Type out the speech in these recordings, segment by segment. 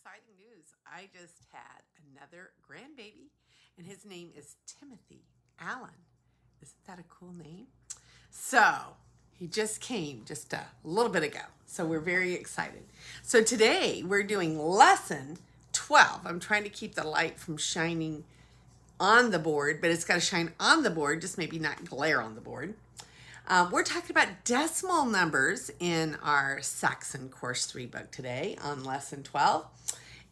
exciting news. I just had another grandbaby, and his name is Timothy Allen. Isn't that a cool name? So, he just came just a little bit ago. So, we're very excited. So, today we're doing lesson 12. I'm trying to keep the light from shining on the board, but it's got to shine on the board, just maybe not glare on the board. We're talking about decimal numbers in our Saxon Course 3 book today on lesson 12.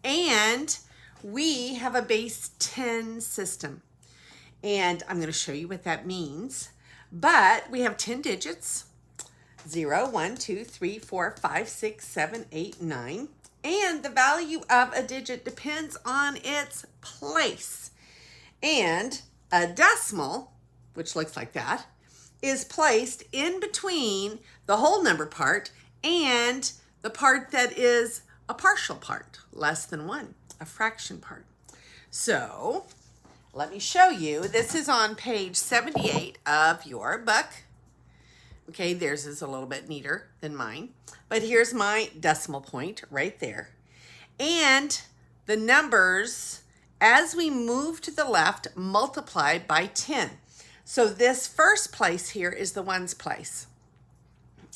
And we have a base 10 system. And I'm going to show you what that means. But we have 10 digits: 0, 1, 2, 3, 4, 5, 6, 7, 8, 9. And the value of a digit depends on its place. And a decimal, which looks like that, is placed in between the whole number part and the part that is a partial part, less than 1, a fraction part. So let me show you. This is on page 78 of your book. Okay, theirs is a little bit neater than mine, but here's my decimal point right there. And the numbers, as we move to the left, multiply by 10. So this first place here is the ones place.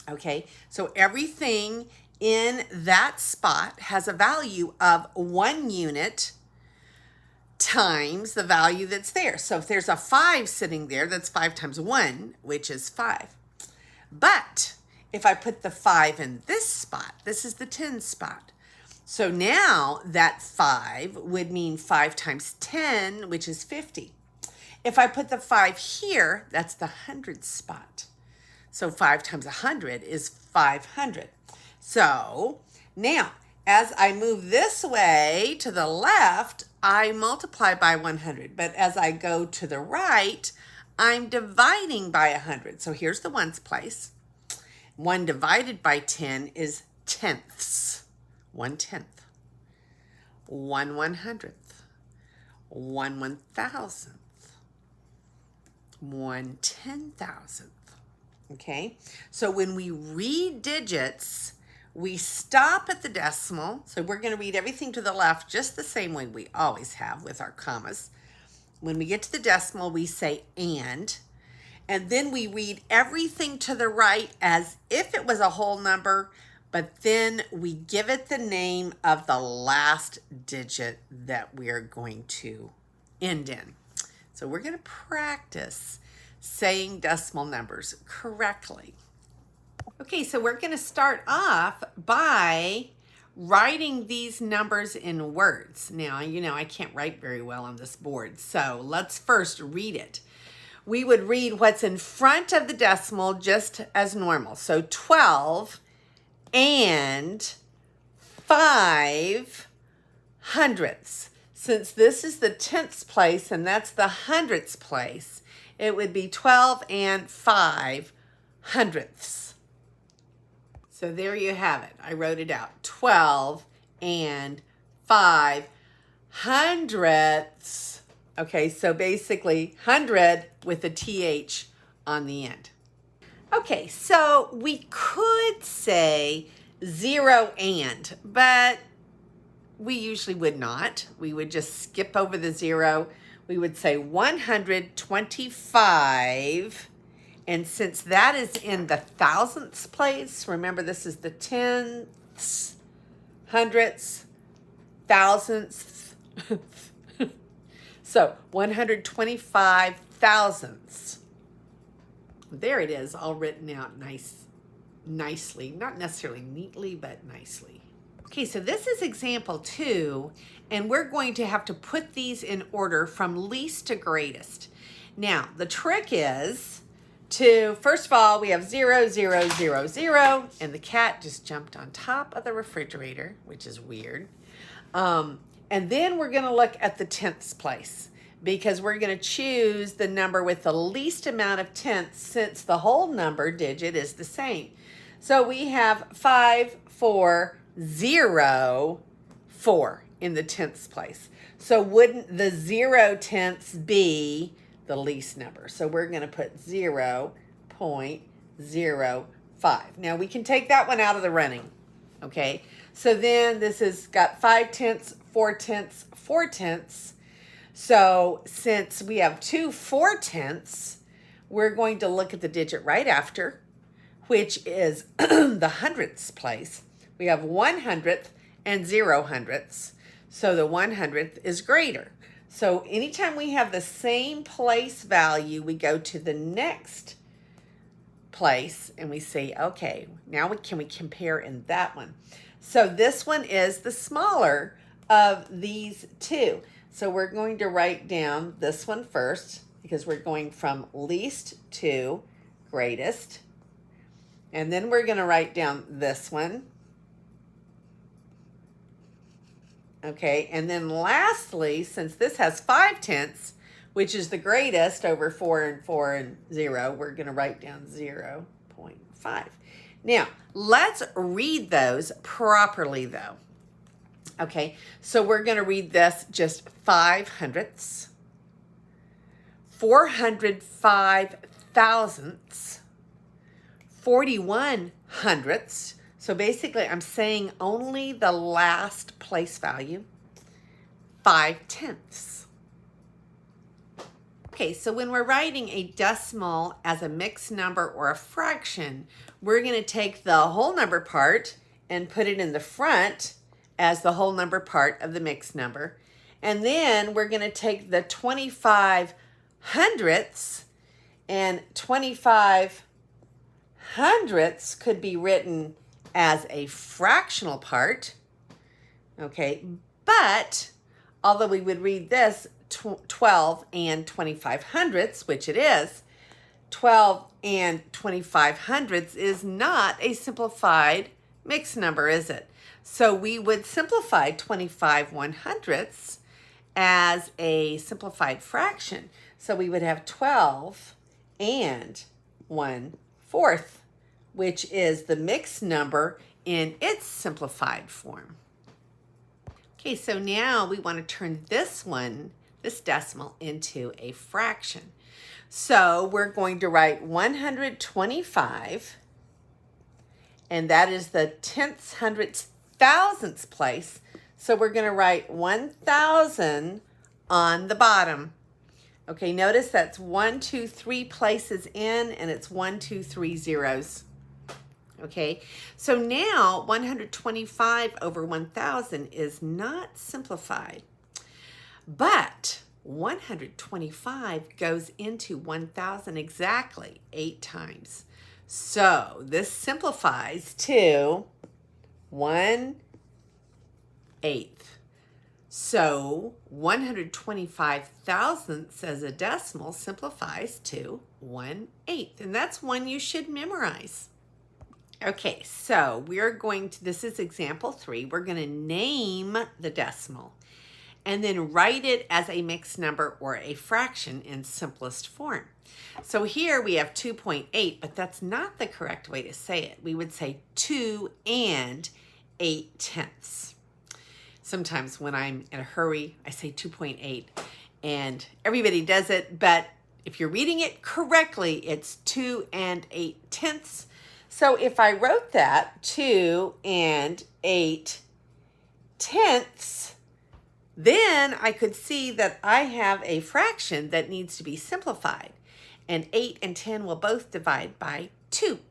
Okay, so everything in that spot has a value of 1 unit times the value that's there. So if there's a 5 sitting there, that's 5 times 1, which is 5. But if I put the 5 in this spot, this is the 10 spot. So now that 5 would mean 5 times 10, which is 50. If I put the 5 here, that's the 100 spot. So 5 times 100 is 500. So now, as I move this way to the left, I multiply by 100. But as I go to the right, I'm dividing by 100. So here's the ones place. 1 divided by 10 is tenths. 1/10. 1 100th. 1 1,000th. 1 10,000th. Okay, so when we read digits, we stop at the decimal. So we're going to read everything to the left just the same way we always have with our commas. When we get to the decimal, we say and then we read everything to the right as if it was a whole number, but then we give it the name of the last digit that we are going to end in. So we're going to practice saying decimal numbers correctly. Okay, so we're going to start off by writing these numbers in words. Now, I can't write very well on this board, so let's first read it. We would read what's in front of the decimal just as normal. So 12 and 5 hundredths. Since this is the tenths place and that's the hundredths place, it would be 12 and 5 hundredths. So there you have it. I wrote it out. 12 and 5 hundredths. Okay, so basically 100 with a TH on the end. Okay, so we could say 0 and, but we usually would not. We would just skip over the 0. We would say 125. And since that is in the thousandths place, remember this is the tenths, hundredths, thousandths. So 125 thousandths. There it is, all written out nicely. Not necessarily neatly, but nicely. Okay, so this is example 2, and we're going to have to put these in order from least to greatest. Now, the trick is to, first of all, we have 0, 0, 0, 0, and the cat just jumped on top of the refrigerator, which is weird. And then we're going to look at the tenths place, because we're going to choose the number with the least amount of tenths since the whole number digit is the same. So we have 5, 4, 0, 4 in the tenths place. So wouldn't the 0 tenths be the least number? So we're going to put 0.05. Now we can take that one out of the running. Okay, so then this has got 5/10, 4/10, 4/10. So since we have two 4/10, we're going to look at the digit right after, which is the hundredths place. We have 1/100th and 0/100ths. So the 1/100th is greater. So anytime we have the same place value, we go to the next place and we say, okay, now can we compare in that one? So this one is the smaller of these two. So we're going to write down this one first because we're going from least to greatest. And then we're going to write down this one. Okay, and then lastly, since this has 5/10, which is the greatest over 4 and 4 and 0, we're going to write down 0.5. Now, let's read those properly, though. Okay, so we're going to read this just 5/100ths, 405 thousandths, 41/100ths. So basically, I'm saying only the last place value, 5/10. Okay, so when we're writing a decimal as a mixed number or a fraction, we're going to take the whole number part and put it in the front as the whole number part of the mixed number. And then we're going to take the 25/100ths, and 25/100ths could be written as a fractional part. Okay, but although we would read this 12 and 25/100ths, which it is, 12 and 25/100ths is not a simplified mixed number, is it? So we would simplify 25/100ths as a simplified fraction. So we would have 12 and 1/4, which is the mixed number in its simplified form. Okay, so now we want to turn this decimal, into a fraction. So we're going to write 125, and that is the 10th, hundredths, thousandths place. So we're going to write 1,000 on the bottom. Okay, notice that's 1, 2, 3 places in, and it's 1, 2, 3 zeros. Okay, so now 125 over 1,000 is not simplified, but 125 goes into 1,000 exactly 8 times. So this simplifies to 1/8. So 125 thousandths as a decimal simplifies to 1/8. And that's one you should memorize. Okay, so we're going to, this is example 3. We're going to name the decimal and then write it as a mixed number or a fraction in simplest form. So here we have 2.8, but that's not the correct way to say it. We would say 2 and 8/10. Sometimes when I'm in a hurry, I say 2.8, and everybody does it, but if you're reading it correctly, it's 2 and 8/10. So if I wrote that 2 and 8/10, then I could see that I have a fraction that needs to be simplified, and 8 and 10 will both divide by 2.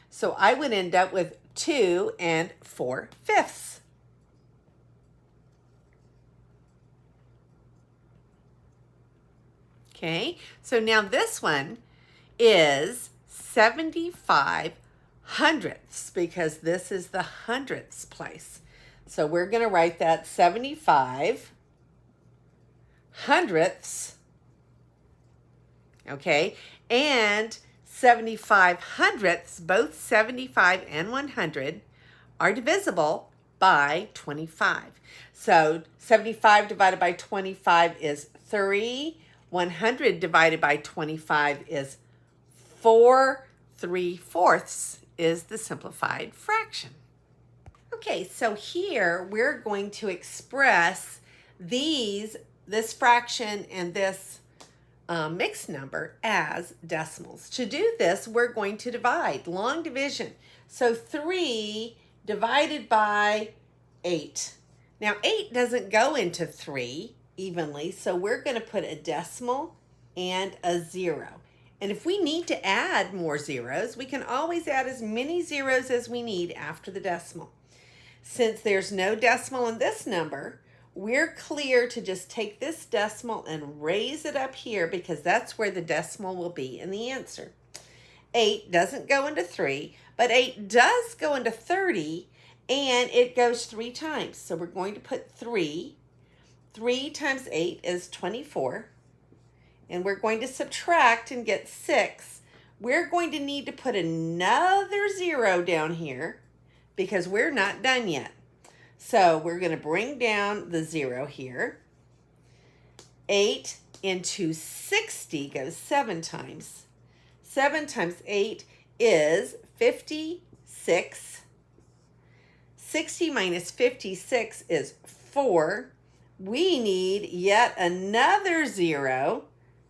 So I would end up with 2 and 4/5. Okay, so now this one is 75/100ths because this is the hundredths place. So we're going to write that 75/100ths, okay, and 75/100ths, both 75 and 100, are divisible by 25. So 75 divided by 25 is 3. 100 divided by 25 is 4 3/4 is the simplified fraction. Okay, so here we're going to express this fraction and this mixed number as decimals. To do this, we're going to divide, long division. So 3 divided by 8. Now 8 doesn't go into 3 evenly, so we're going to put a decimal and a 0. And if we need to add more zeros, we can always add as many zeros as we need after the decimal. Since there's no decimal in this number, we're clear to just take this decimal and raise it up here because that's where the decimal will be in the answer. 8 doesn't go into 3, but 8 does go into 30, and it goes 3 times. So we're going to put 3. 3 times 8 is 24. And we're going to subtract and get 6. We're going to need to put another 0 down here because we're not done yet. So we're going to bring down the 0 here. 8 into 60 goes 7 times. 7 times 8 is 56. 60 minus 56 is 4. We need yet another 0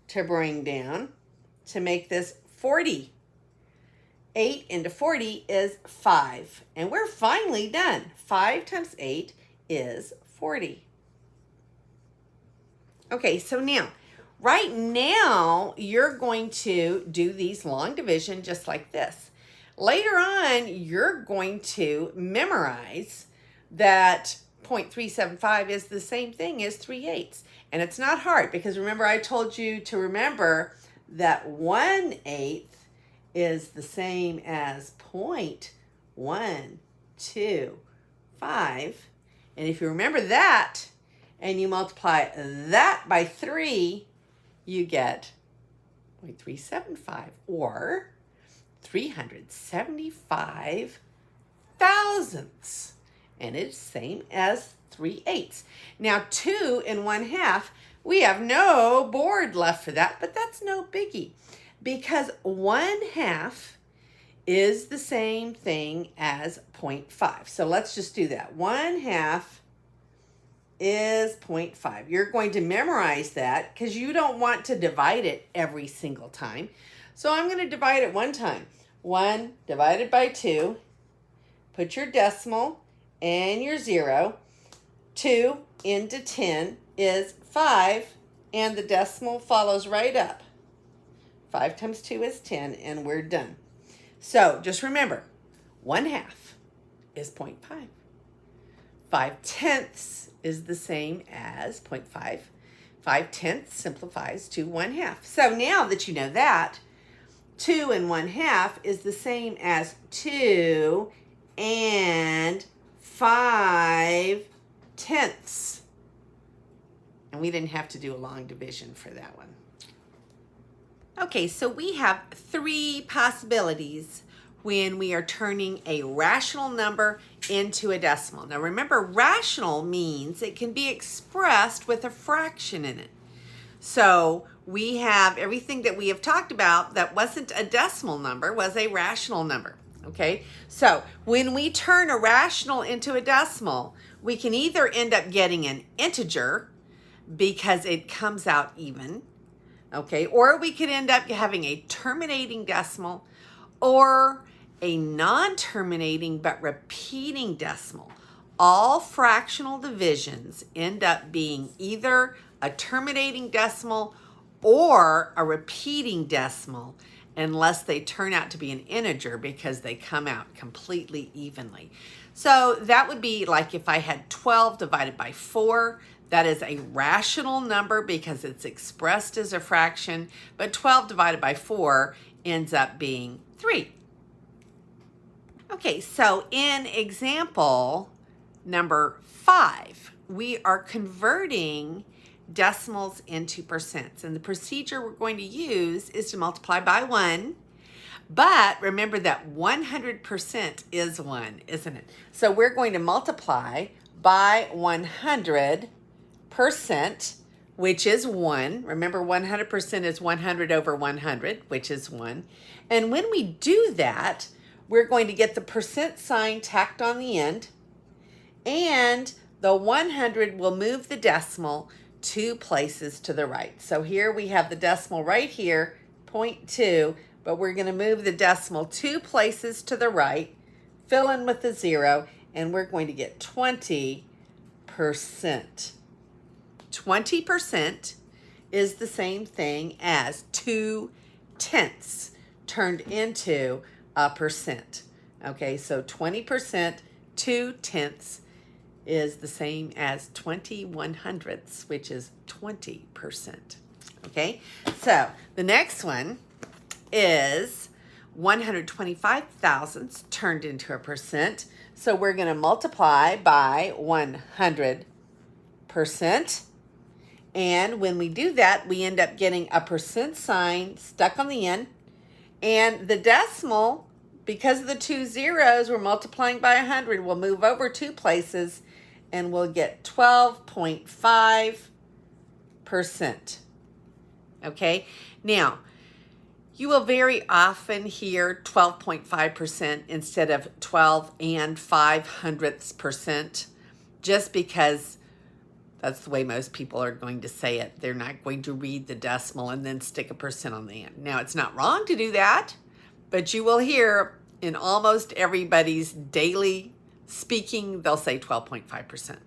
to bring down to make this 40. 8 into 40 is 5. And we're finally done. 5 times 8 is 40. Okay, so now, right now, you're going to do these long division just like this. Later on, you're going to memorize that 0.375 is the same thing as 3/8. And it's not hard because remember I told you to remember that 1/8 is the same as 0.125. And if you remember that and you multiply that by 3, you get 0.375 or 375 thousandths. And it's same as 3/8. Now 2 and 1/2, we have no board left for that, but that's no biggie because 1/2 is the same thing as 0.5. So let's just do that. 1/2 is 0.5. You're going to memorize that because you don't want to divide it every single time. So I'm going to divide it one time. 1 divided by 2. Put your decimal and your 0. 2 into 10 is 5, and the decimal follows right up. 5 times 2 is 10, and we're done. So just remember, 1/2 is 0.5. 5/10 is the same as 0.5. 5/10 simplifies to 1/2. So now that you know that, 2 and 1/2 is the same as 2 and 5/10. And we didn't have to do a long division for that one. Okay, so we have 3 possibilities when we are turning a rational number into a decimal. Now remember, rational means it can be expressed with a fraction in it. So we have everything that we have talked about that wasn't a decimal number was a rational number. Okay, so when we turn a rational into a decimal, we can either end up getting an integer because it comes out even, okay, or we could end up having a terminating decimal or a non-terminating but repeating decimal. All fractional divisions end up being either a terminating decimal or a repeating decimal unless they turn out to be an integer because they come out completely evenly. So that would be like if I had 12 divided by 4, that is a rational number because it's expressed as a fraction, but 12 divided by 4 ends up being 3. Okay, so in example number 5, we are converting decimals into percents. And the procedure we're going to use is to multiply by 1. But remember that 100% is 1, isn't it? So we're going to multiply by 100%, which is 1. Remember, 100% is 100 over 100, which is 1. And when we do that, we're going to get the percent sign tacked on the end. And the 100 will move the decimal 2 places to the right. So here we have the decimal right here, 0.2, but we're going to move the decimal 2 places to the right, fill in with the 0, and we're going to get 20%. 20% is the same thing as 2/10 turned into a percent. Okay, so 20%, 2/10 is the same as 21/100, which is 20%. Okay, so the next one is 125,000 turned into a percent. So we're going to multiply by 100%. And when we do that, we end up getting a percent sign stuck on the end. And the decimal, because of the 2 zeros, we're multiplying by 100. We'll move over 2 places and we'll get 12.5%. Okay, now you will very often hear 12.5% instead of 12.05%, just because that's the way most people are going to say it. They're not going to read the decimal and then stick a percent on the end. Now, it's not wrong to do that, but you will hear in almost everybody's daily speaking, they'll say 12.5%.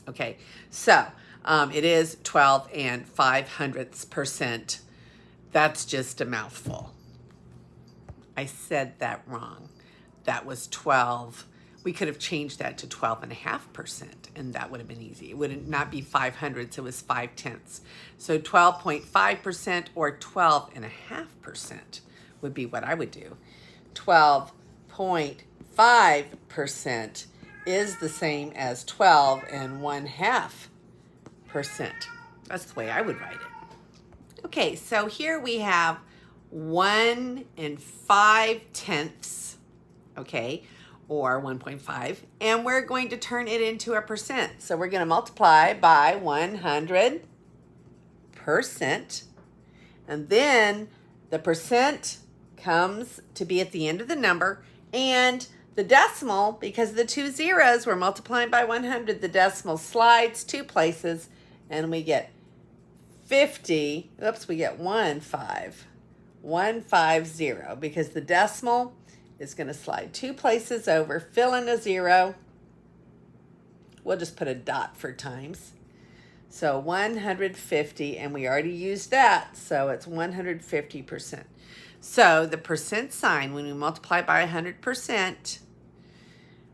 Okay, so it is 12.05%. That's just a mouthful. I said that wrong. That was 12. We could have changed that to 12.5%, and that would have been easy. It would not be 500, so it was 5/10. So 12.5% or 12.5% would be what I would do. 12.5% is the same as 12.5%. That's the way I would write it. Okay, so here we have 1 5/10, okay, or 1.5, and we're going to turn it into a percent. So we're going to multiply by 100%, and then the percent comes to be at the end of the number, and the decimal, because of the 2 zeros, we're multiplying by 100, the decimal slides 2 places, and we get 50, we get 150, because the decimal is going to slide 2 places over, fill in a 0. We'll just put a dot for times. So 150, and we already used that, so it's 150%. So the percent sign, when we multiply by 100%,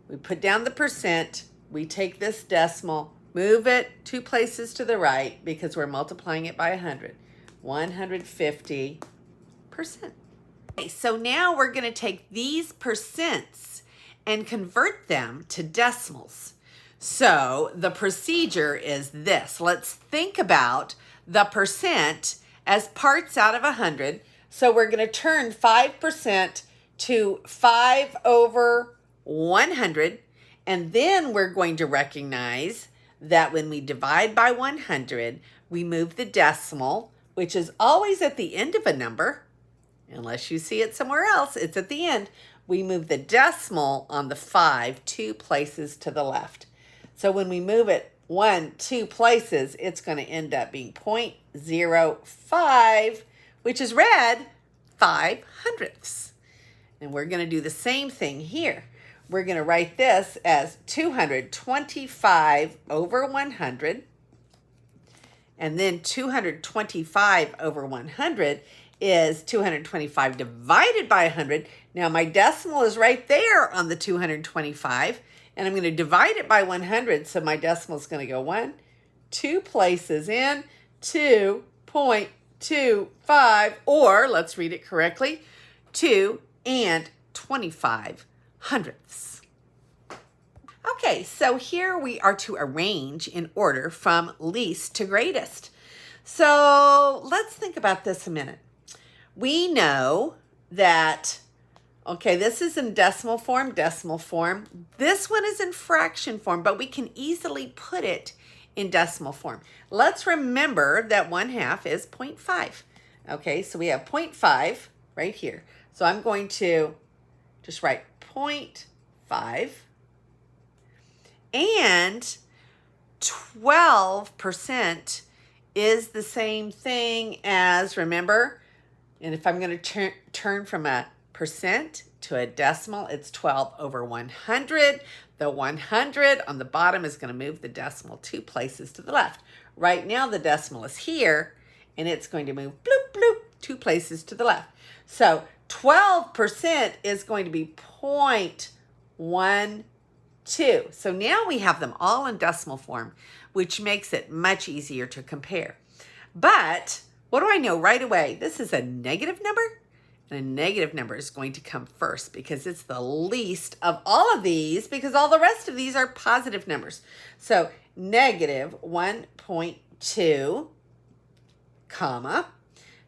we put down the percent, we take this decimal, move it 2 places to the right because we're multiplying it by 100. 150%. Okay, so now we're going to take these percents and convert them to decimals. So the procedure is this. Let's think about the percent as parts out of 100. So we're going to turn 5% to 5/100. And then we're going to recognize that when we divide by 100, we move the decimal, which is always at the end of a number. Unless you see it somewhere else, it's at the end. We move the decimal on the 5 2 places to the left. So when we move it 2 places, it's going to end up being 0.05, which is read 5/100. And we're going to do the same thing here. We're going to write this as 225/100. And then 225/100 is 225 divided by 100. Now my decimal is right there on the 225, and I'm going to divide it by 100. So my decimal is going to go 2 places in, 2.25, or let's read it correctly, 2.25. Okay, so here we are to arrange in order from least to greatest. So let's think about this a minute. We know that, okay, this is in decimal form. This one is in fraction form, but we can easily put it in decimal form. Let's remember that 1/2 is 0.5. Okay, so we have 0.5 right here. So I'm going to just write 0.5. And 12% is the same thing as, remember, and if I'm going to turn from a percent to a decimal, it's 12 over 100. The 100 on the bottom is going to move the decimal 2 places to the left. Right now the decimal is here, and it's going to move bloop, bloop, 2 places to the left. So 12% is going to be 0.12. So now we have them all in decimal form, which makes it much easier to compare. But what do I know right away? This is a negative number, and a negative number is going to come first because it's the least of all of these, because all the rest of these are positive numbers. So negative 1.2, comma.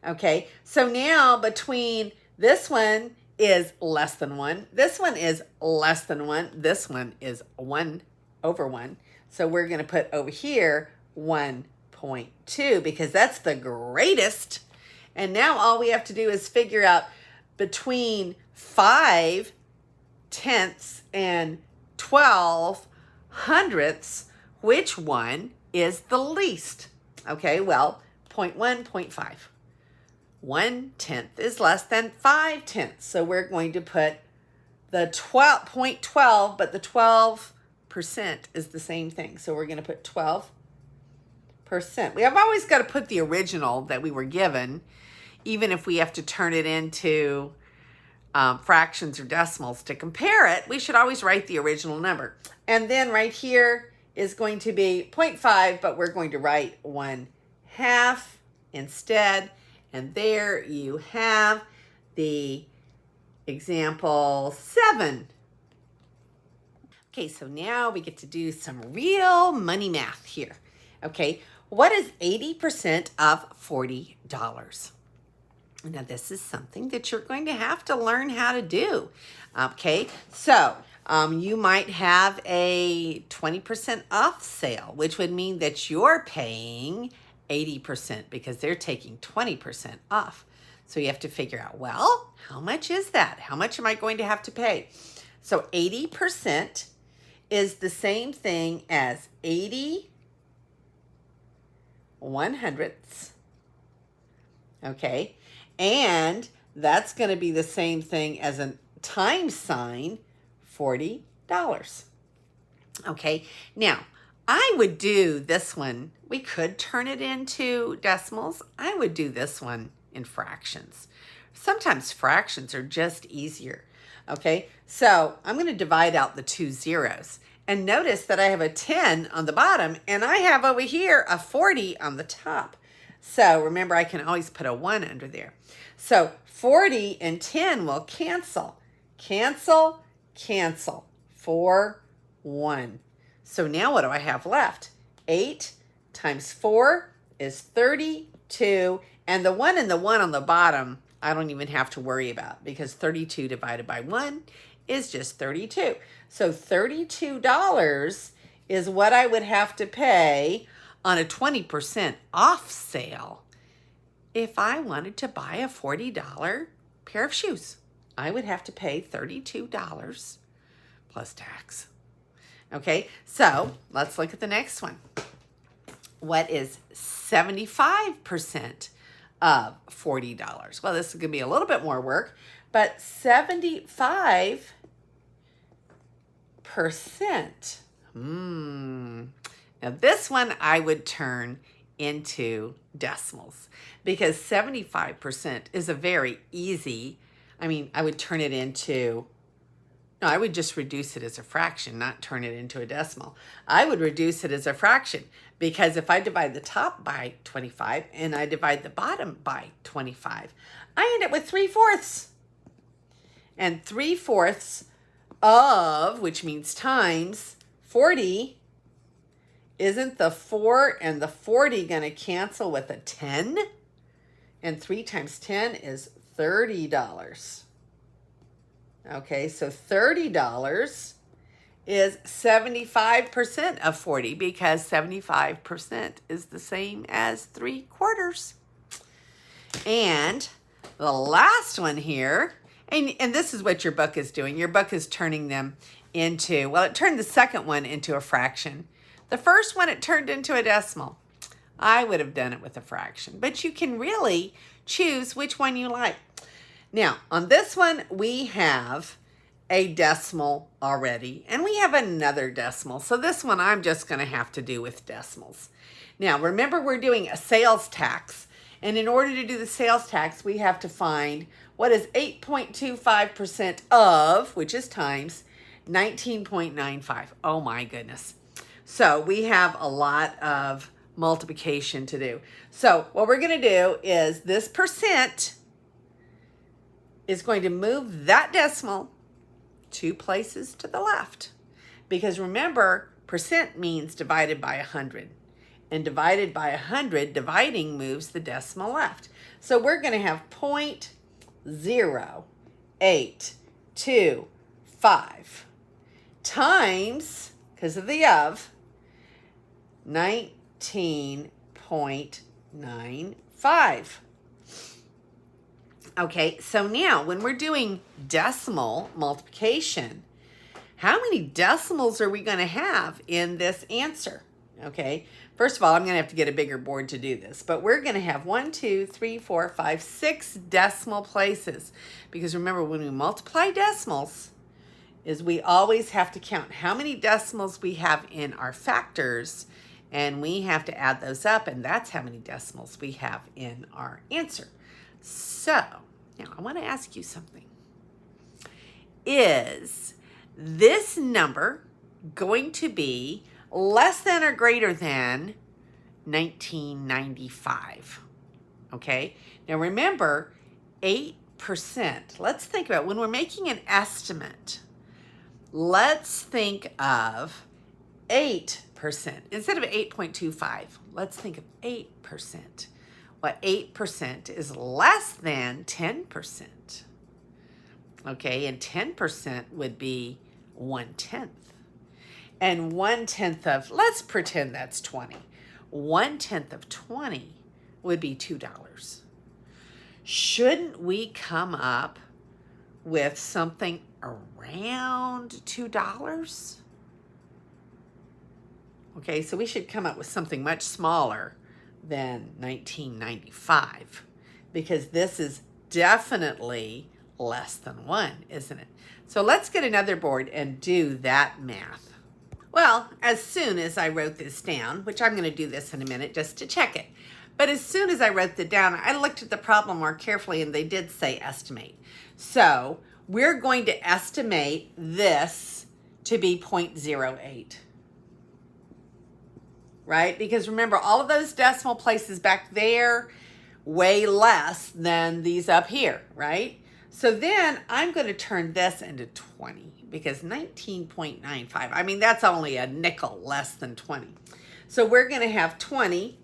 Okay, so now between this one is less than 1, this one is less than 1, this one is 1 over 1. So we're going to put over here 1.2 because that's the greatest. And now all we have to do is figure out between 5 tenths and 12 hundredths, which one is the least. Okay, well, 0.1, 0.5. 1 tenth is less than 5 tenths. So we're going to put the 0.12, but the 12% is the same thing. So we're going to put 12%. We have always got to put the original that we were given, even if we have to turn it into fractions or decimals to compare it. We should always write the original number. And then right here is going to be 0.5, but we're going to write 1/2 instead. And there you have the example 7. Okay, so now we get to do some real money math here. Okay, what is 80% of $40? Now, this is something that you're going to have to learn how to do. Okay, so you might have a 20% off sale, which would mean that you're paying 80% because they're taking 20% off. So you have to figure out, well, how much is that? How much am I going to have to pay? So 80% is the same thing as 80 100ths. Okay, and that's going to be the same thing as a times sign, $40. Okay, now I would do this one. We could turn it into decimals. I would do this one in fractions. Sometimes fractions are just easier. Okay, so I'm going to divide out the 2 zeros. And notice that I have a 10 on the bottom, and I have over here a 40 on the top. So remember, I can always put a 1 under there. So 40 and 10 will cancel. Cancel, cancel. 4, 1. So now what do I have left? 8 times 4 is 32. And the 1 and the 1 on the bottom, I don't even have to worry about because 32 divided by 1 is just 32. So $32 is what I would have to pay on a 20% off sale if I wanted to buy a $40 pair of shoes. I would have to pay $32 plus tax. Okay, so let's look at the next one. What is 75% of $40? Well, this is going to be a little bit more work, but 75%. Now this one I would turn into decimals because 75% is a very easy, I would turn it into, no, I would just reduce it as a fraction, not turn it into a decimal. I would reduce it as a fraction because if I divide the top by 25 and I divide the bottom by 25, I end up with 3/4. And 3/4 of, which means times, 40, isn't the 4 and the 40 going to cancel with a 10? And 3 times 10 is $30. Okay, so $30 is 75% of 40 because 75% is the same as 3/4. And the last one here, and this is what your book is doing. Your book is turning them into, well, it turned the second one into a fraction. The first one, it turned into a decimal. I would have done it with a fraction, but you can really choose which one you like. Now, on this one, we have a decimal already, and we have another decimal. So this one I'm just going to have to do with decimals. Now, remember we're doing a sales tax, and in order to do the sales tax, we have to find what is 8.25% of, which is times 19.95. Oh my goodness. So we have a lot of multiplication to do. So what we're going to do is this percent is going to move that decimal 2 places to the left. Because remember, percent means divided by 100. And divided by 100, dividing moves the decimal left. So we're going to have 0.0825 times, because of the of, 19.95. Okay, so now when we're doing decimal multiplication, how many decimals are we going to have in this answer? Okay, first of all, I'm going to have to get a bigger board to do this, but we're going to have 1, 2, 3, 4, 5, 6 decimal places. Because remember, when we multiply decimals, is we always have to count how many decimals we have in our factors, and we have to add those up, and that's how many decimals we have in our answer. So, now I want to ask you something. Is this number going to be less than or greater than 1995? Okay, now remember, 8%. Let's think about when we're making an estimate. Let's think of 8%. Instead of 8.25, let's think of 8%. Well, 8% is less than 10%. Okay, and 10% would be 1/10. And 1/10 of, let's pretend that's 20. 1/10 of 20 would be $2. Shouldn't we come up with something around $2? Okay, so we should come up with something much smaller than 1995, because this is definitely less than 1, isn't it? So let's get another board and do that math. Well, as soon as I wrote this down, which I'm going to do this in a minute just to check it, but as soon as I wrote it down, I looked at the problem more carefully, and they did say estimate. So we're going to estimate this to be 0.08. Right? Because remember, all of those decimal places back there, way less than these up here, right? So then I'm going to turn this into 20, because 19.95, I mean, that's only a nickel less than 20. So we're going to have 20,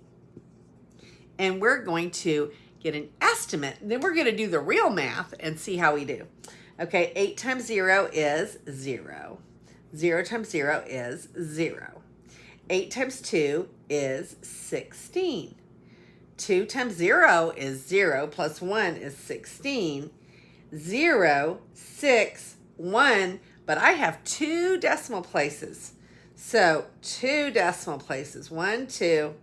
and we're going to get an estimate. Then we're going to do the real math and see how we do. Okay, 8 times 0 is 0. 0 times 0 is 0. 8 times 2 is 16. 2 times 0 is 0, plus 1 is 16. 0, 6, 1, but I have 2 decimal places. So 2 decimal places, 1, 2.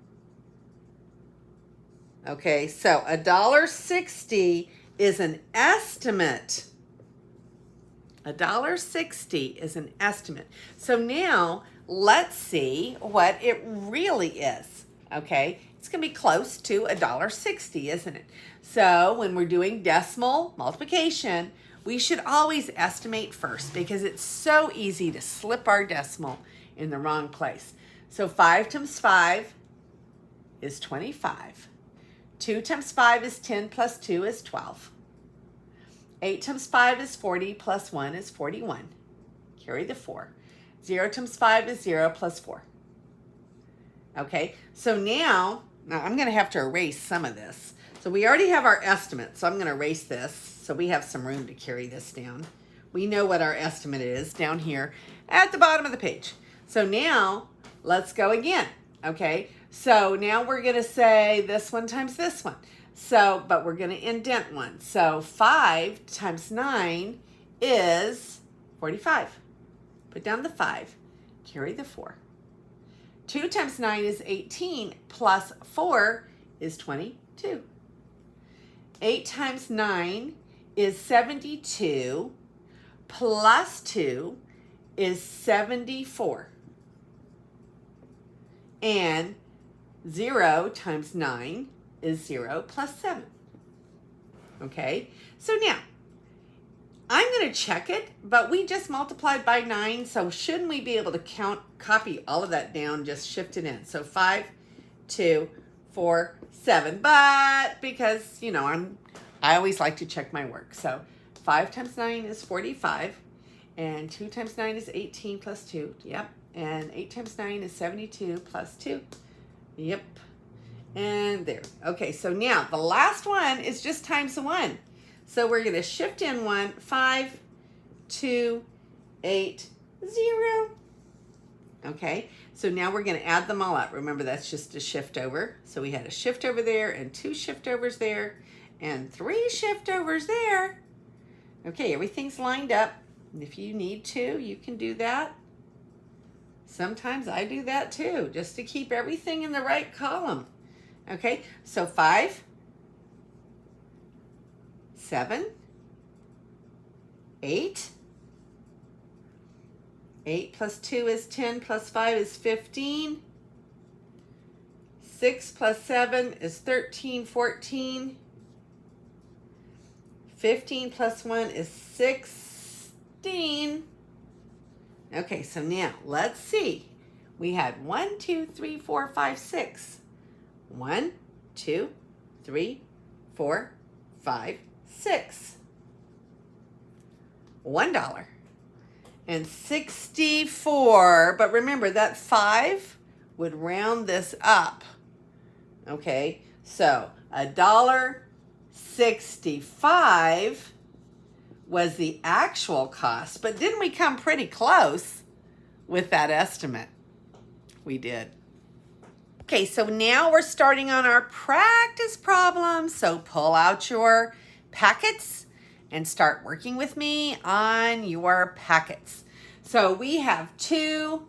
Okay, so $1.60 is an estimate. $1.60 is an estimate. So now let's see what it really is. Okay, it's going to be close to $1.60, isn't it? So when we're doing decimal multiplication, we should always estimate first, because it's so easy to slip our decimal in the wrong place. So 5 times 5 is 25. 2 times 5 is 10, plus 2 is 12. 8 times 5 is 40, plus 1 is 41. Carry the 4. 0 times 5 is 0, plus 4. Okay, so now I'm going to have to erase some of this. So we already have our estimate, so I'm going to erase this so we have some room to carry this down. We know what our estimate is down here at the bottom of the page. So now let's go again. Okay, so now we're going to say this one times this one. So, but we're going to indent one. So 5 times 9 is 45. Put down the 5, carry the 4. 2 times 9 is 18, plus 4 is 22. 8 times 9 is 72 plus 2 is 74. And 0 times 9 is 0 plus 7. Okay, so now I'm going to check it, but we just multiplied by 9, so shouldn't we be able to copy all of that down, just shift it in? So 5, 2, 4, 7, but because, you know, I always like to check my work. So 5 times 9 is 45, and 2 times 9 is 18 plus 2, yep. And 8 times 9 is 72 plus 2, yep. And there. Okay, so now the last one is just times 1. So we're going to shift in 1, 5, 2, 8, 0. Okay, so now we're going to add them all up. Remember, that's just a shift over. So we had a shift over there and 2 shift overs there and 3 shift overs there. Okay, everything's lined up. If you need to, you can do that. Sometimes I do that too, just to keep everything in the right column. Okay, so 5, 7, 8. 8 plus 2 is 10, plus 5 is 15. 6 plus 7 is 13, 14. 15 plus 1 is 16. Okay, so now let's see. We had 1, 2, 3, 4, 5, 6. 1, 2, 3, 4, 5, 6. $1 and 64. But remember that 5 would round this up. Okay, so $1.65 was the actual cost, but didn't we come pretty close with that estimate? We did. Okay, so now we're starting on our practice problems. So pull out your packets and start working with me on your packets. So we have 2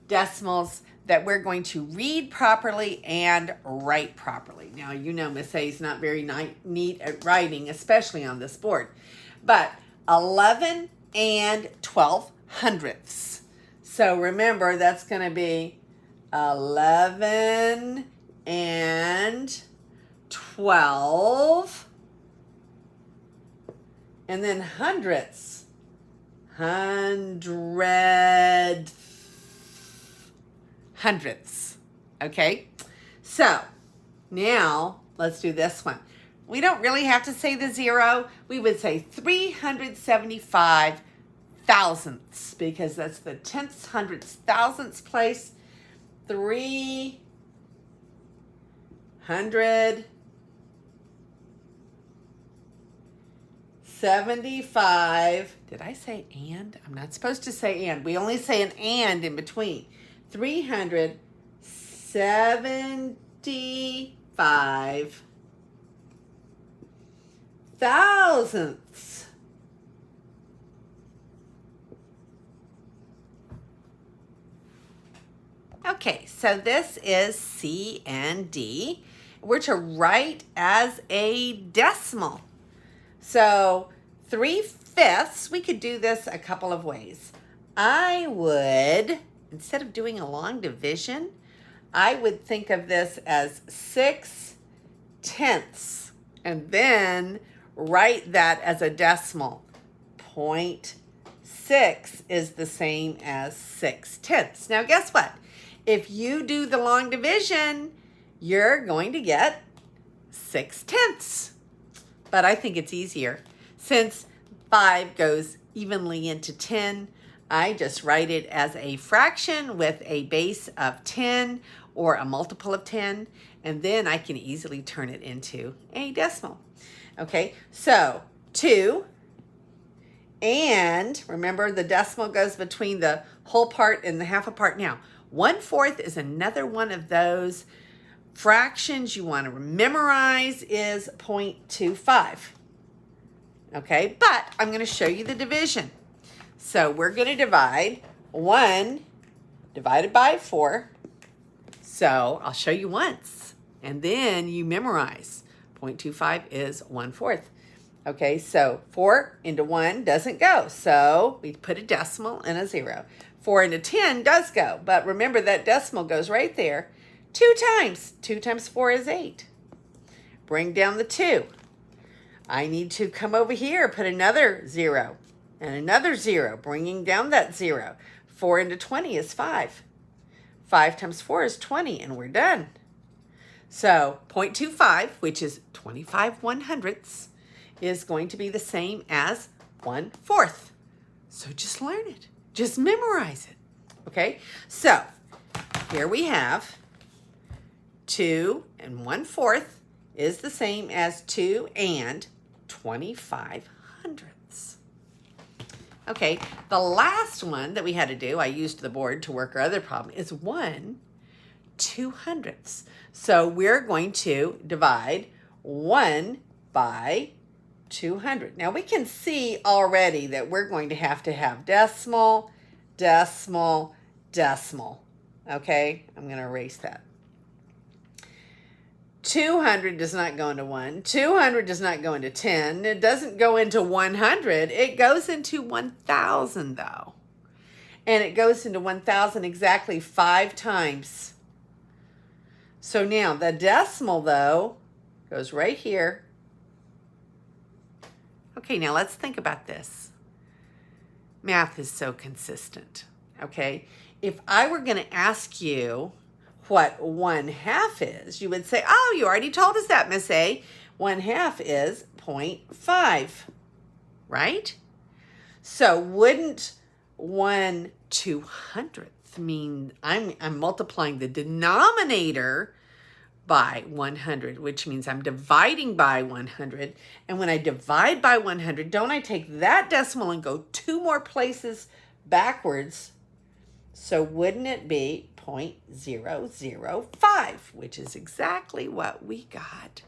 decimals that we're going to read properly and write properly. Now, you know Miss A is not very neat at writing, especially on this board. But 11 and 12 hundredths. So remember, that's going to be 11 and 12. And then hundredths. Hundredths. Okay? So, now let's do this one. We don't really have to say the 0. We would say 375 thousandths because that's the tenths, hundredths, thousandths place. 375. Did I say and? I'm not supposed to say and. We only say an and in between. 375 thousandths. Okay, so this is C and D. We're to write as a decimal. So 3/5, we could do this a couple of ways. I would, instead of doing a long division, I would think of this as 6/10, and then write that as a decimal. 0.6 is the same as 6/10. Now guess what? If you do the long division, you're going to get 6/10. But I think it's easier. Since 5 goes evenly into 10, I just write it as a fraction with a base of 10 or a multiple of 10, and then I can easily turn it into a decimal. Okay, so 2, and remember the decimal goes between the whole part and the half a part. Now, 1/4 is another one of those fractions you want to memorize is 0.25. Okay, but I'm going to show you the division. So we're going to divide 1 divided by 4. So I'll show you once, and then you memorize. 0.25 is 1/4. Okay, so 4 into 1 doesn't go. So we put a decimal and a 0. 4 into 10 does go. But remember that decimal goes right there 2 times. 2 times 4 is 8. Bring down the 2. I need to come over here, put another 0 and another 0, bringing down that 0. 4 into 20 is 5. 5 times 4 is 20, and we're done. So 0.25, which is 25 1/100ths, is going to be the same as 1/4. So just learn it. Just memorize it. Okay? So here we have 2 and 1/4 is the same as 2 and 25 hundredths. Okay, the last one that we had to do, I used the board to work our other problem, is 1 200ths. So we're going to divide 1 by 200. Now we can see already that we're going to have decimal, decimal, decimal. Okay, I'm going to erase that. 200 does not go into 1. 200 does not go into 10. It doesn't go into 100. It goes into 1,000 though. And it goes into 1,000 exactly 5 times. So now the decimal though goes right here. Okay, now let's think about this. Math is so consistent, okay? If I were going to ask you what 1/2 is, you would say, oh, you already told us that, Miss A. 1/2 is 0.5, right? So wouldn't 1 200th mean I'm multiplying the denominator by 100, which means I'm dividing by 100. And when I divide by 100, don't I take that decimal and go 2 more places backwards? So wouldn't it be 0.005, which is exactly what we got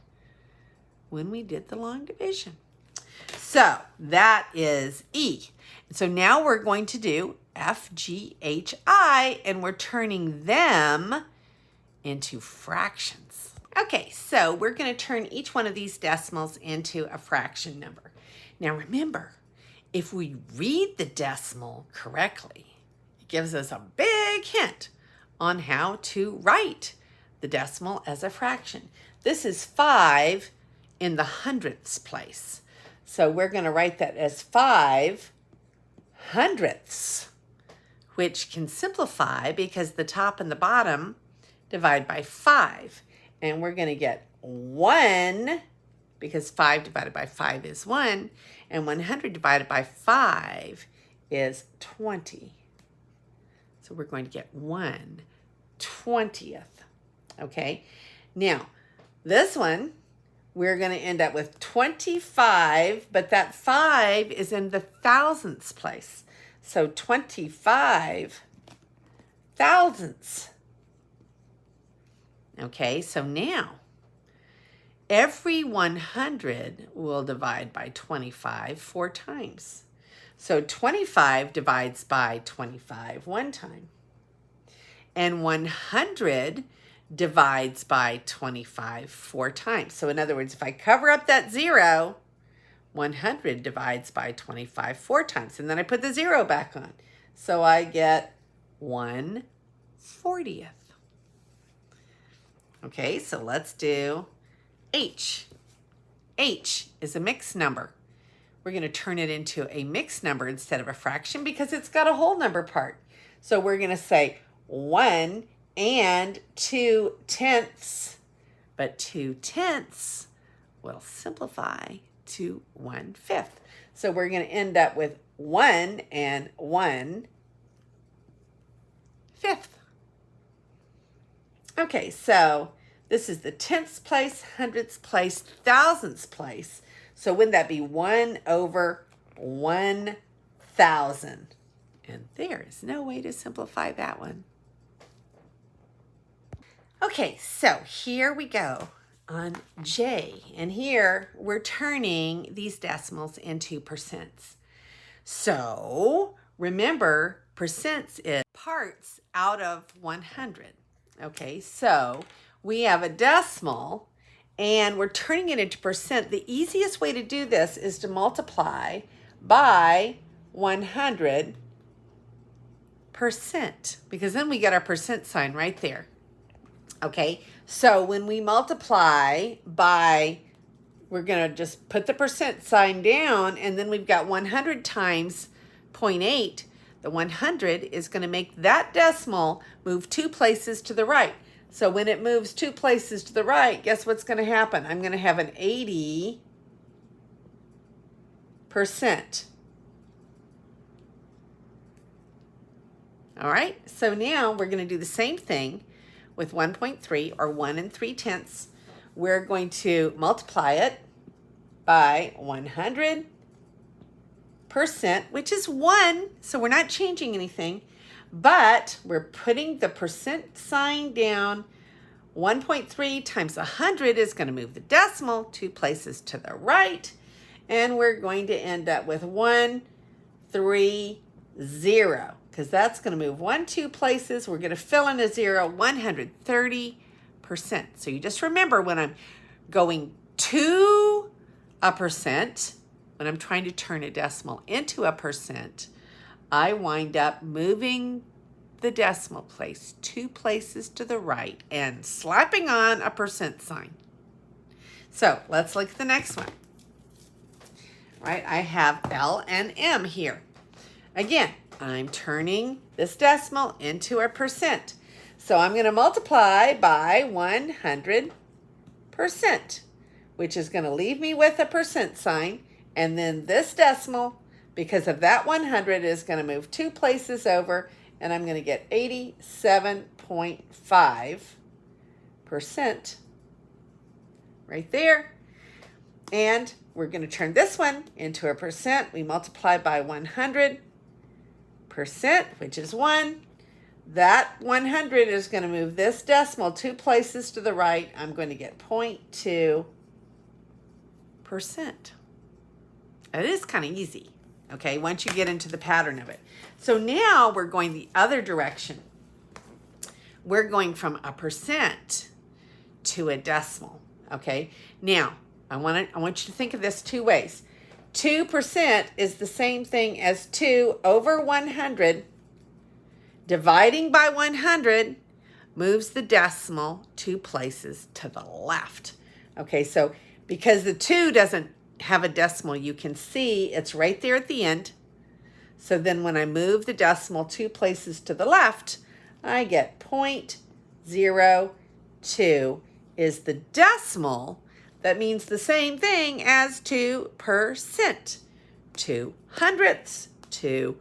when we did the long division. So that is E. So now we're going to do F, G, H, I, and we're turning them into fractions. Okay, so we're going to turn each one of these decimals into a fraction number. Now remember, if we read the decimal correctly, it gives us a big hint on how to write the decimal as a fraction. This is 5 in the hundredths place. So we're going to write that as 5 hundredths, which can simplify because the top and the bottom divide by 5. And we're going to get 1, because 5 divided by 5 is 1, and 100 divided by 5 is 20. So we're going to get 1/20th. Okay, now this one, we're going to end up with 25, but that 5 is in the thousandths place. So 25 thousandths. Okay, so now every 100 will divide by 25 4 times. So 25 divides by 25 1 time. And 100 divides by 25 4 times. So in other words, if I cover up that 0, 100 divides by 25 4 times. And then I put the 0 back on. So I get 1/40th. Okay, so let's do H. H is a mixed number. We're going to turn it into a mixed number instead of a fraction because it's got a whole number part. So we're going to say 1 and 2/10, but 2/10 will simplify to 1/5. So we're going to end up with 1 and 1/5. Okay, so this is the tenths place, hundredths place, thousandths place. So wouldn't that be 1/1000? And there is no way to simplify that one. Okay, so here we go on J. And here we're turning these decimals into percents. So remember, percents is parts out of 100. Okay, so we have a decimal and we're turning it into percent. The easiest way to do this is to multiply by 100%, because then we get our percent sign right there. Okay, so when we multiply by, we're going to just put the percent sign down, and then we've got 100 times 0.8. The 100 is going to make that decimal move 2 places to the right. So when it moves 2 places to the right, guess what's going to happen? I'm going to have an 80%. All right, so now we're going to do the same thing with 1.3, or 1 3/10. We're going to multiply it by 100%, which is 1, so we're not changing anything, but we're putting the percent sign down. 1.3 times 100 is going to move the decimal 2 places to the right, and we're going to end up with 130, because that's going to move 2 places. We're going to fill in a 0, 130%. So you just remember, when I'm going to a percent, when I'm trying to turn a decimal into a percent, I wind up moving the decimal place 2 places to the right and slapping on a percent sign. So let's look at the next one. Right, I have L and M here. Again, I'm turning this decimal into a percent. So I'm going to multiply by 100%, which is going to leave me with a percent sign. And then this decimal, because of that 100, is going to move 2 places over, and I'm going to get 87.5% right there. And we're going to turn this one into a percent. We multiply by 100%, which is 1. That 100 is going to move this decimal 2 places to the right. I'm going to get 0.2%. It is kind of easy, okay, once you get into the pattern of it. So now we're going the other direction. We're going from a percent to a decimal, okay? Now, I want you to think of this 2 ways. 2% is the same thing as 2 over 100. Dividing by 100 moves the decimal 2 places to the left. Okay, so because the 2 doesn't have a decimal, you can see it's right there at the end. So then when I move the decimal 2 places to the left, I get 0.02 is the decimal. That means the same thing as 2%. 2 hundredths, 2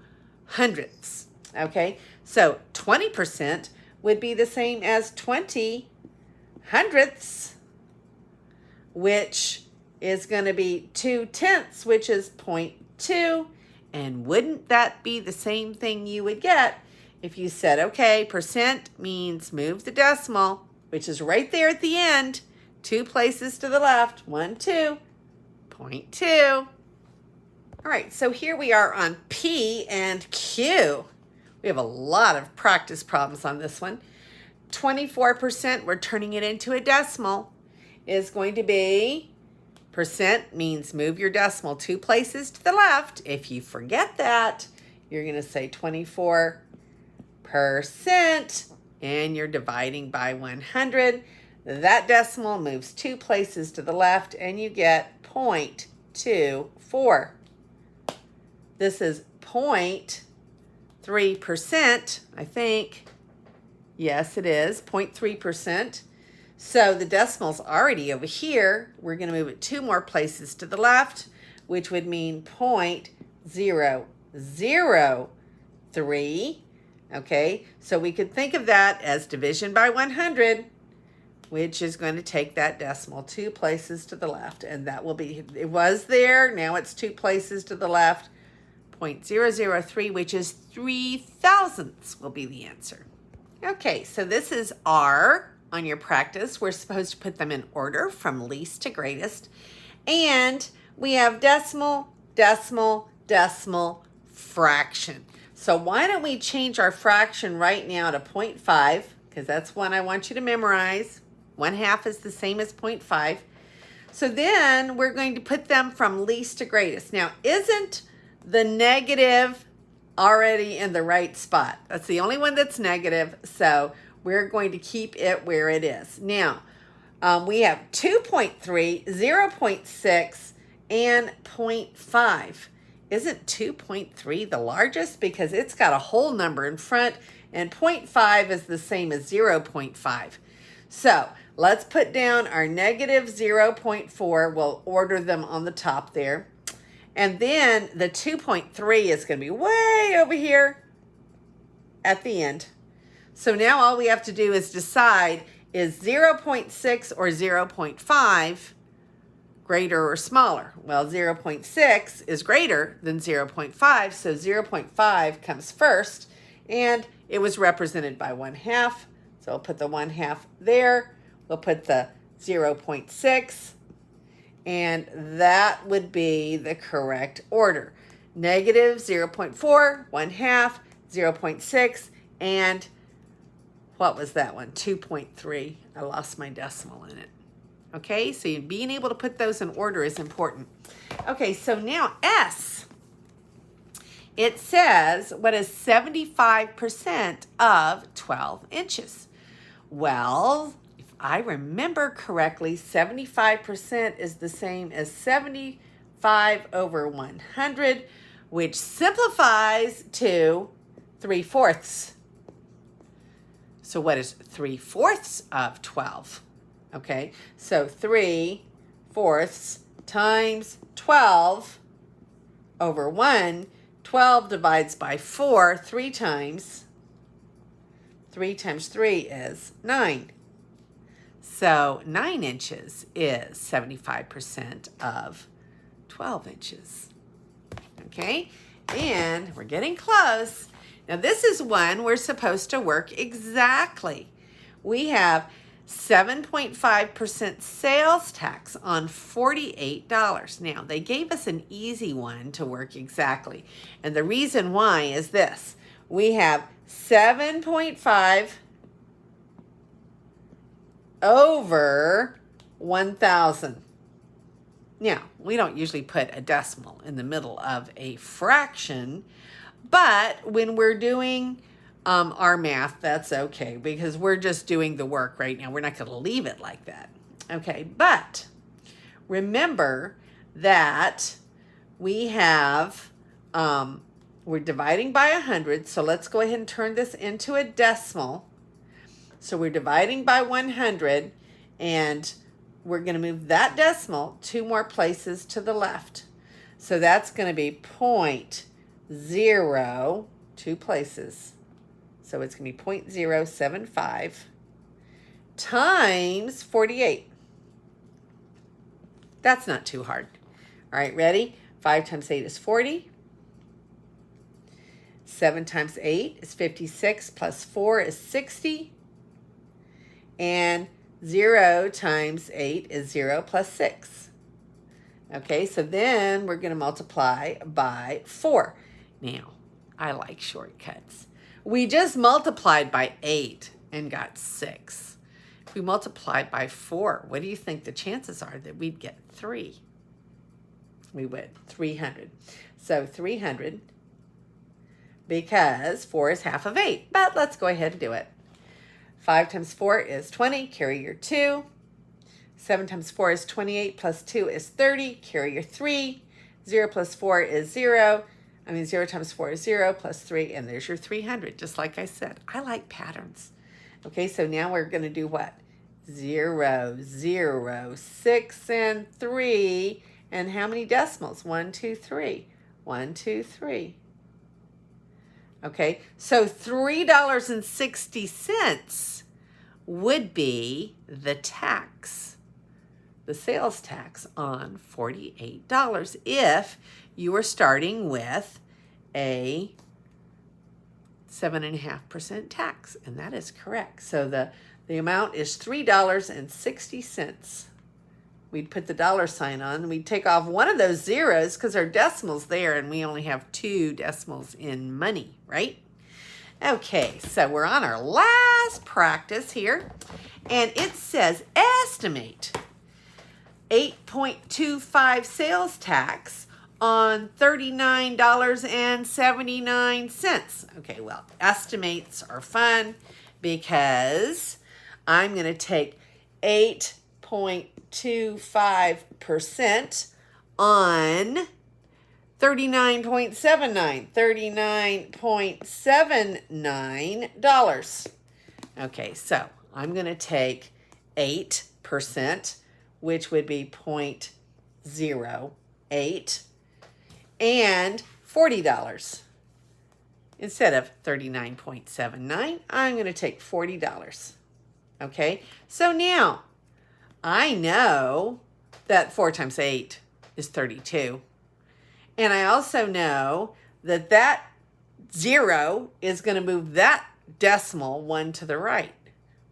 hundredths. Okay, so 20% would be the same as 20 hundredths, which is going to be 2/10, which is 0.2. And wouldn't that be the same thing you would get if you said, okay, percent means move the decimal, which is right there at the end, 2 places to the left, 1, 2, 0.2. All right, so here we are on P and Q. We have a lot of practice problems on this one. 24%, we're turning it into a decimal, is going to be, percent means move your decimal 2 places to the left. If you forget that, you're going to say 24%, and you're dividing by 100. That decimal moves 2 places to the left, and you get 0.24. This is 0.3%, I think. Yes, it is 0.3%. So the decimal's already over here. We're going to move it 2 more places to the left, which would mean 0.003. Okay, so we could think of that as division by 100, which is going to take that decimal 2 places to the left. And that will be, it was there, now it's 2 places to the left. 0.003, which is 3 thousandths, will be the answer. Okay, so this is R. On your practice, we're supposed to put them in order from least to greatest. And we have decimal, decimal, decimal, fraction. So why don't we change our fraction right now to 0.5, because that's one I want you to memorize. 1/2 is the same as 0.5. So then we're going to put them from least to greatest. Now, isn't the negative already in the right spot? That's the only one that's negative, so we're going to keep it where it is. Now, we have 2.3, 0.6, and 0.5. Isn't 2.3 the largest? Because it's got a whole number in front, and 0.5 is the same as 0.5. So let's put down our negative 0.4. We'll order them on the top there. And then the 2.3 is going to be way over here at the end. So now all we have to do is decide, is 0.6 or 0.5 greater or smaller? Well, 0.6 is greater than 0.5, so 0.5 comes first, and it was represented by 1/2. So I'll put the 1/2 there. We'll put the 0.6, and that would be the correct order. Negative 0.4, 1/2, 0.6, and what was that one? 2.3. I lost my decimal in it. Okay, so being able to put those in order is important. Okay, so now S. It says, what is 75% of 12 inches? Well, if I remember correctly, 75% is the same as 75 over 100, which simplifies to 3/4. So what is 3/4 of 12? Okay, so 3/4 times 12 over 1. 12 divides by 4 3 times. 3 times 3 is 9. So 9 inches is 75% of 12 inches. Okay, and we're getting close. Now this is one we're supposed to work exactly. We have 7.5% sales tax on $48. Now, they gave us an easy one to work exactly. And the reason why is this. We have 7.5 over 1,000. Now, we don't usually put a decimal in the middle of a fraction, but when we're doing our math, that's okay, because we're just doing the work right now. We're not going to leave it like that. Okay, but remember that we have, we're dividing by 100, so let's go ahead and turn this into a decimal. So we're dividing by 100, and we're going to move that decimal 2 more places to the left. So that's going to be 0.0, 2 places. So it's going to be 0.075 times 48. That's not too hard. All right, ready? 5 times 8 is 40. 7 times 8 is 56, plus 4 is 60. And 0 times 8 is 0 plus 6. Okay, so then we're going to multiply by 4. Now, I like shortcuts. We just multiplied by 8 and got 6. If we multiplied by 4, what do you think the chances are that we'd get 3? We would, 300. So 300, because 4 is half of 8. But let's go ahead and do it. 5 times 4 is 20, carry your 2. 7 times 4 is 28, plus 2 is 30, carry your 3. 0 plus 4 is 0. 0 times 4 is 0, plus 3, and there's your 300, just like I said. I like patterns. Okay, so now we're going to do what? 0, 0, 6, and 3. And how many decimals? 1, 2, 3. 1, 2, 3. Okay, so $3.60 would be the tax, the sales tax on $48 if you are starting with a 7.5% tax, and that is correct. So the amount is $3.60. We'd put the dollar sign on, and we'd take off one of those zeros because our decimal's there, and we only have 2 decimals in money, right? Okay, so we're on our last practice here, and it says estimate 8.25 sales tax on $39.79. Okay, well, estimates are fun because I'm going to take 8.25% on $39.79. Okay, so I'm going to take 8%, which would be 0.08, and $40. Instead of $39.79, I'm going to take $40. Okay, so now I know that 4 times 8 is 32. And I also know that that 0 is going to move that decimal 1 to the right.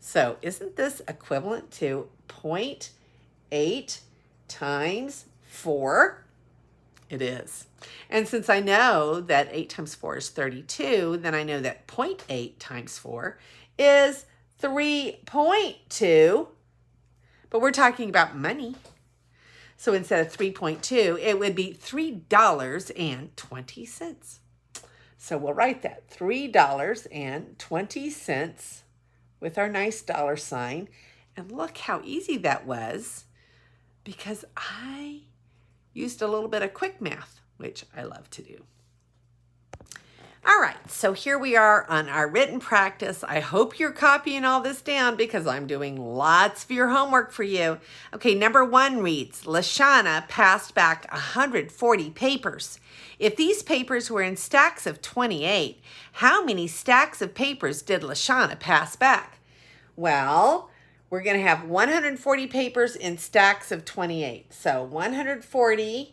So isn't this equivalent to 0.8 times 4? It is. And since I know that 8 times 4 is 32, then I know that 0.8 times 4 is 3.2. But we're talking about money. So instead of 3.2, it would be $3.20. So we'll write that, $3.20 with our nice dollar sign. And look how easy that was, because I used a little bit of quick math, which I love to do. All right, so here we are on our written practice. I hope you're copying all this down because I'm doing lots of your homework for you. Okay, number 1 reads, Lashana passed back 140 papers. If these papers were in stacks of 28, how many stacks of papers did Lashana pass back? Well, we're going to have 140 papers in stacks of 28. So 140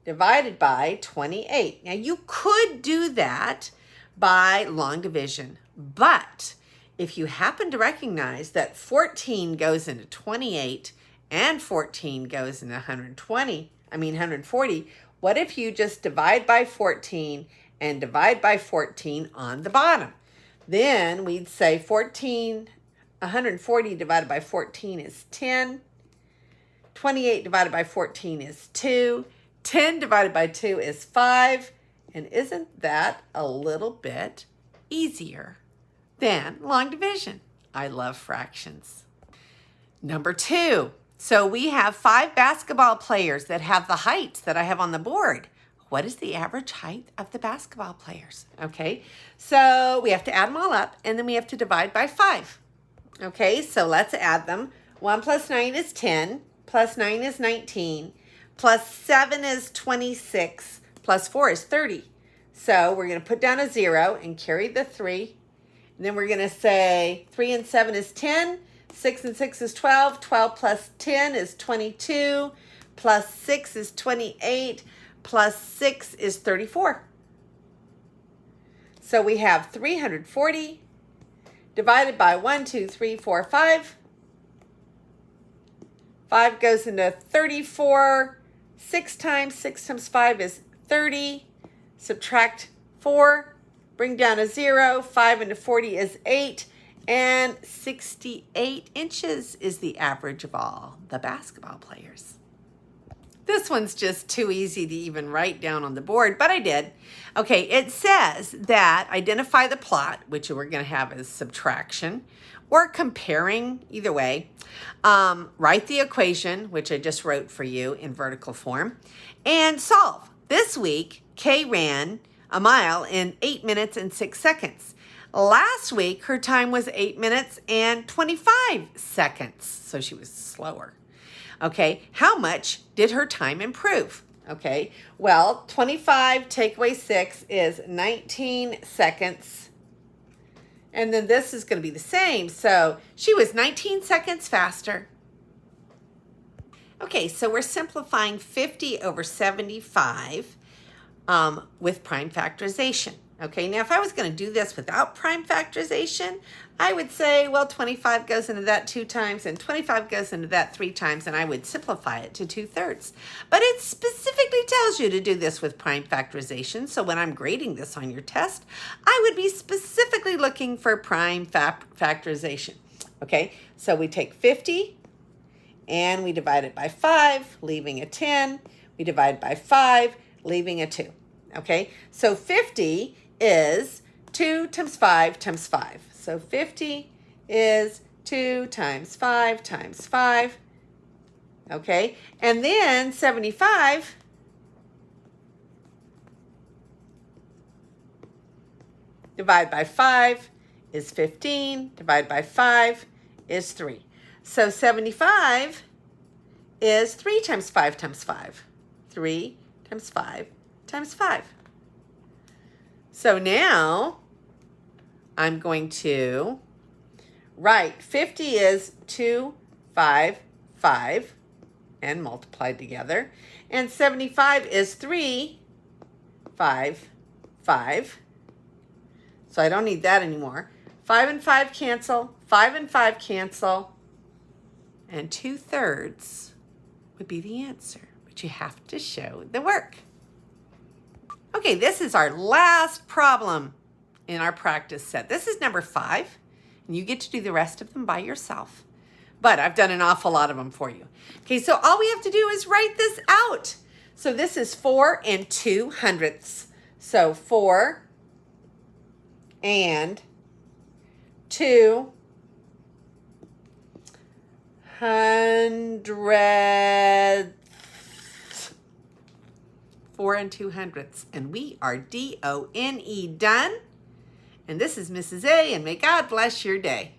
divided by 28. Now you could do that by long division, but if you happen to recognize that 14 goes into 28 and 14 goes into 140, what if you just divide by 14 and divide by 14 on the bottom? Then we'd say 140 divided by 14 is 10. 28 divided by 14 is 2. 10 divided by 2 is 5. And isn't that a little bit easier than long division? I love fractions. Number 2. So we have 5 basketball players that have the heights that I have on the board. What is the average height of the basketball players? Okay, so we have to add them all up, and then we have to divide by 5. Okay, so let's add them. 1 plus 9 is 10, plus 9 is 19, plus 7 is 26, plus 4 is 30. So we're going to put down a 0 and carry the 3. And then we're going to say 3 and 7 is 10, 6 and 6 is 12, 12 plus 10 is 22, plus 6 is 28, plus 6 is 34. So we have 340 divided by 1, 2, 3, 4, 5. 5 goes into 34. 6 times 5 is 30. Subtract 4. Bring down a 0. 5 into 40 is 8. And 68 inches is the average of all the basketball players. This one's just too easy to even write down on the board, but I did. Okay, it says that identify the plot, which we're going to have as subtraction, or comparing, either way. Write the equation, which I just wrote for you in vertical form, and solve. This week, Kay ran a mile in 8 minutes and 6 seconds. Last week, her time was 8 minutes and 25 seconds, so she was slower. Okay, how much did her time improve? Okay, well, 25 take away 6 is 19 seconds. And then this is going to be the same. So she was 19 seconds faster. Okay, so we're simplifying 50 over 75 with prime factorization. Okay, now if I was going to do this without prime factorization, I would say, well, 25 goes into that 2 times and 25 goes into that 3 times, and I would simplify it to 2/3. But it specifically tells you to do this with prime factorization, so when I'm grading this on your test, I would be specifically looking for prime factorization. Okay, so we take 50 and we divide it by 5, leaving a 10. We divide by 5, leaving a 2. Okay, so 50 is 2 times 5 times 5. So 50 is 2 times 5 times 5. Okay, and then 75 divided by 5 is 15. Divided by 5 is 3. So 75 is 3 times 5 times 5. 3 times 5 times 5. So now I'm going to write 50 is 2, 5, 5, and multiplied together. And 75 is 3, 5, 5. So I don't need that anymore. 5 and 5 cancel, 5 and 5 cancel, and 2/3 would be the answer, but you have to show the work. Okay, this is our last problem in our practice set. This is number 5, and you get to do the rest of them by yourself. But I've done an awful lot of them for you. Okay, so all we have to do is write this out. So this is 4 2/100. So 4 and 2/100. 4 2/100. And we are DONE done. And this is Mrs. A, and may God bless your day.